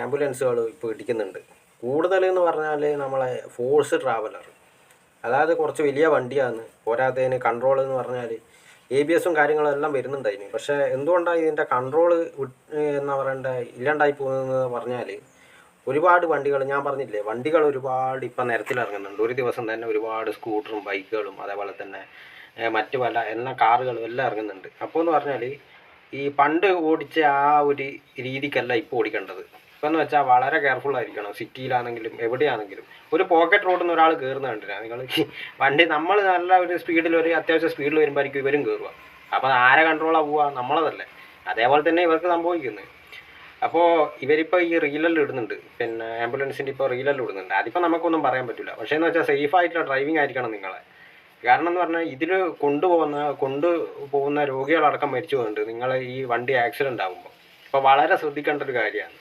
ആംബുലൻസുകൾ ഇപ്പോൾ ഇടിക്കുന്നുണ്ട്. കൂടുതലെന്ന് പറഞ്ഞാൽ നമ്മളെ ഫോഴ്സ് ട്രാവലർ, അതായത് കുറച്ച് വലിയ വണ്ടിയാണ്. പോരാത്തതിന് കൺട്രോൾ എന്ന് പറഞ്ഞാൽ ABSും കാര്യങ്ങളും എല്ലാം വരുന്നുണ്ടായിരുന്നു. പക്ഷേ എന്തുകൊണ്ടാണ് ഇതിൻ്റെ കൺട്രോൾ എന്താ പറയണ്ടേ ഇല്ലാണ്ടായി പോകുന്നതെന്ന് പറഞ്ഞാൽ, ഒരുപാട് വണ്ടികൾ ഞാൻ പറഞ്ഞില്ലേ, വണ്ടികൾ ഒരുപാട് ഇപ്പം നിരത്തിലിറങ്ങുന്നുണ്ട്. ഒരു ദിവസം തന്നെ ഒരുപാട് സ്കൂട്ടറും ബൈക്കുകളും അതേപോലെ തന്നെ മറ്റു പല എല്ലാം കാറുകളും എല്ലാം ഇറങ്ങുന്നുണ്ട്. അപ്പോൾ എന്ന് പറഞ്ഞാൽ ഈ പണ്ട് ഓടിച്ച ആ ഒരു രീതിക്കല്ല ഇപ്പോൾ ഓടിക്കേണ്ടത്. ഇപ്പം എന്ന് വെച്ചാൽ വളരെ കെയർഫുൾ ആയിരിക്കണം. സിറ്റിയിലാണെങ്കിലും എവിടെയാണെങ്കിലും ഒരു പോക്കറ്റ് റോഡിൽ നിന്ന് ഒരാൾ കയറുന്ന കണ്ടില്ല നിങ്ങൾ? വണ്ടി നമ്മൾ നല്ല ഒരു സ്പീഡിൽ, ഒരു അത്യാവശ്യം സ്പീഡിൽ വരുമ്പോഴായിരിക്കും ഇവരും കയറുക. അപ്പോൾ ആരെ കൺട്രോളാണ് പോവുക? നമ്മളതല്ലേ. അതേപോലെ തന്നെ ഇവർക്ക് സംഭവിക്കുന്നത്. അപ്പോൾ ഇവരിപ്പോൾ ഈ റീലെല്ലാം ഇടുന്നുണ്ട്, പിന്നെ ആംബുലൻസിൻ്റെ ഇപ്പോൾ റീലെല്ലാം ഇടുന്നുണ്ട്. അതിപ്പോൾ നമുക്കൊന്നും പറയാൻ പറ്റില്ല. പക്ഷേ എന്ന് വെച്ചാൽ സേഫായിട്ടുള്ള ഡ്രൈവിംഗ് ആയിരിക്കണം നിങ്ങളെ. കാരണം എന്ന് പറഞ്ഞാൽ ഇതിൽ കൊണ്ടുപോകുന്ന രോഗികളടക്കം മരിച്ചു പോകുന്നുണ്ട് നിങ്ങൾ ഈ വണ്ടി ആക്സിഡൻ്റ് ആകുമ്പോൾ. അപ്പോൾ വളരെ ശ്രദ്ധിക്കേണ്ട ഒരു കാര്യമാണ്.